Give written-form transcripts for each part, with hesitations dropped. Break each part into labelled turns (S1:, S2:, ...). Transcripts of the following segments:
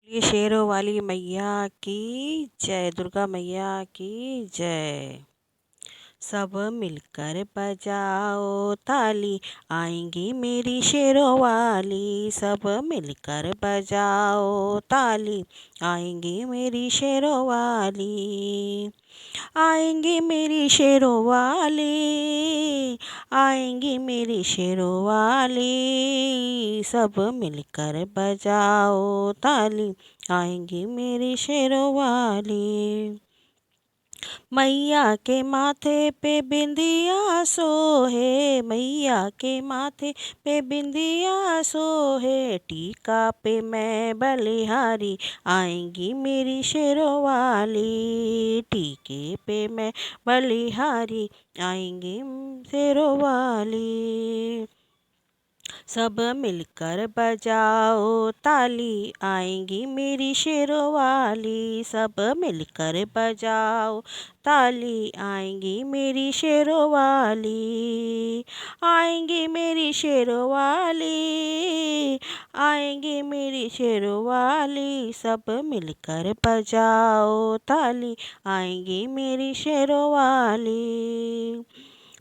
S1: ये शेरों वाली मैया की जय, दुर्गा मैया की जय। सब मिलकर बजाओ ताली, आएंगी मेरी शेरों वाली। सब मिलकर बजाओ ताली, आएंगी मेरी शेरों वाली। आएंगी मेरी शेरों वाली, आएंगी मेरी शेरों वाली। सब मिलकर बजाओ ताली, आएंगी मेरी शेरों वाली। मैया के माथे पे बिंदिया सोहे, मैया के माथे पे बिंदिया सोहे। टीका पे मैं बलिहारी, आएंगी मेरी शेरों वाली। टीके पे मैं बलिहारी, आएंगी शेरों वाली। सब मिलकर बजाओ ताली, आएंगी मेरी शेरों वाली। सब मिलकर बजाओ ताली, आएंगी मेरी शेरों वाली। आएंगी मेरी शेरों वाली, आएंगी मेरी शेरों वाली। सब मिलकर बजाओ ताली, आएंगी मेरी शेरों वाली।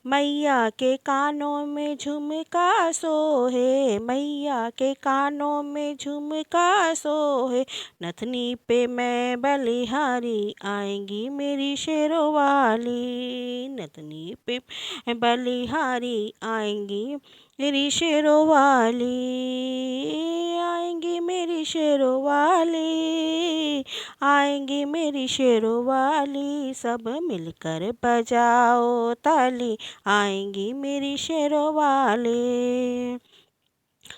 S1: मैया के कानों में झुमका सोहे, मैया के कानों में झुमका सोहे। नथनी पे मैं बलिहारी, आएंगी मेरी शेरों वाली। नथनी पे मैं बलिहारी, आएंगी मेरी शेरों वाली। आएंगी मेरी शेरों वाली, आएंगी मेरी शेरों वाली। सब मिलकर बजाओ ताली, आएंगी मेरी शेरों वाली।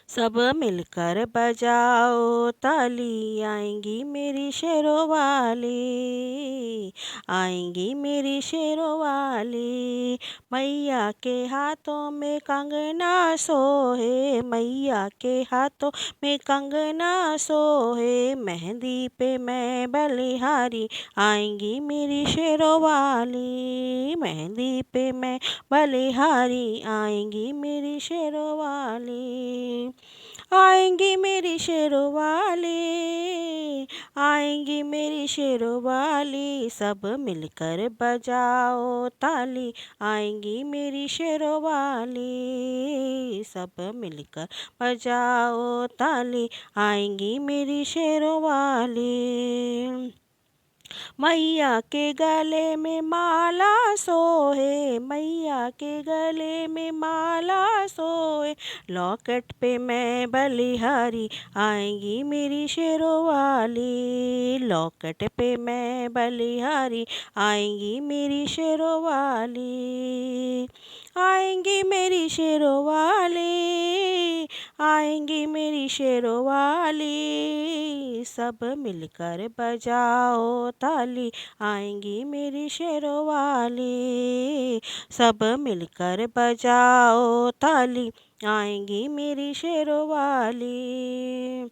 S1: सब मिलकर बजाओ ताली, आएंगी मेरी शेरों वाली। आएंगी मेरी शेरों वाली। मैया के हाथों में कंगना सोहे, मैया के हाथों में कंगना सोहे। मेहंदी पे मैं बलिहारी, आएंगी मेरी शेरों वाली। मेहंदी पे मैं बलिहारी, आएंगी मेरी शेरों वाली। आएंगी मेरी शेरों वाली, आएंगी मेरी शेरों वाली। सब मिलकर बजाओ ताली, आएंगी मेरी शेरों वाली। सब मिलकर बजाओ ताली, आएंगी मेरी शेरों वाली। मैया के गले में माला सोहे, मैया के गले में माला सोहे। लॉकेट पे मैं बलिहारी, आएंगी मेरी शेरों वाली। लॉकेट पे मैं बलिहारी, आएंगी मेरी शेरों वाली। आएंगी मेरी शेरों वाली, आएंगी मेरी शेरों वाली। सब मिलकर बजाओ ताली, आएंगी मेरी शेरों वाली। सब मिलकर बजाओ ताली, आएंगी मेरी शेरों वाली।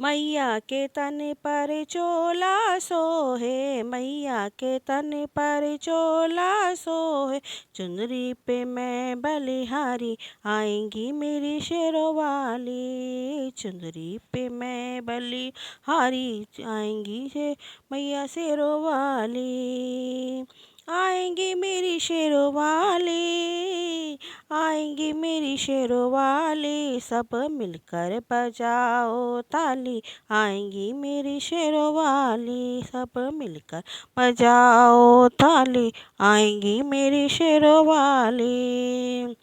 S1: मैया के तन पर चोला सोहे, मैया के तन पर चोला सोहे। चुनरी पे मैं बलिहारी, आएंगी मेरी शेरों वाली। चुनरी पे मैं बलिहारी, आएंगी से मैया शेरों वाली। आएंगी मेरी शेरों वाली, आएंगी मेरी शेरों वाली। सब मिलकर बजाओ ताली, आएंगी मेरी शेरों वाली। सब मिलकर बजाओ ताली, आएंगी मेरी शेरों वाली।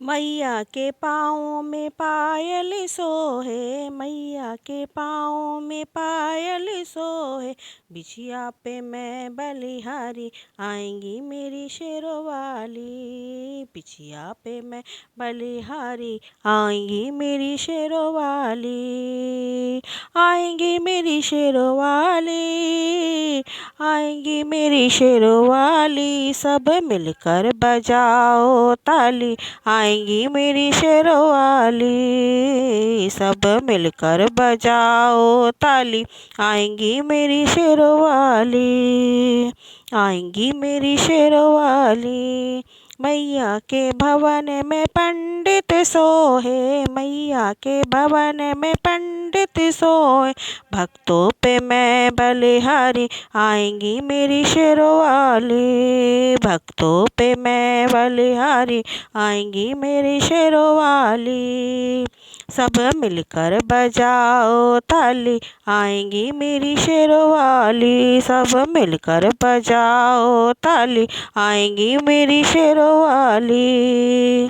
S1: मैया के पाँव में पायल सोहे, मैया के पाँव में पायल सोहे। बिछिया पे मैं बलिहारी, आएंगी मेरी शेरों वाली। बिछिया पे मैं बलिहारी, आएंगी मेरी शेरों वाली। आएंगी मेरी शेरों वाली, आएंगी मेरी शेरों वाली। सब मिलकर बजाओ ताली, आएंगी मेरी शेरों वाली। सब मिलकर बजाओ ताली, आएंगी मेरी शेरों वाली। आएंगी मेरी शेरों वाली। मैया के भवन में पंडित सोहे, मैया के भवन में पंडित सोए। भक्तों पे मैं बलिहारी, आएंगी मेरी शेरवाली। भक्तों पे मैं बलिहारी, आएंगी मेरी शेरवाली। सब मिलकर बजाओ ताली, आएंगी मेरी शेरवाली। सब मिलकर बजाओ ताली, आएंगी मेरी शेरवाली।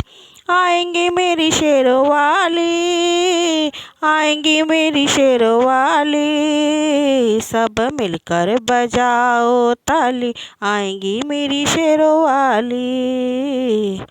S1: आएंगी मेरी शेरवाली, आएंगी मेरी शेरवाली। सब मिलकर बजाओ ताली, आएंगी मेरी शेरवाली।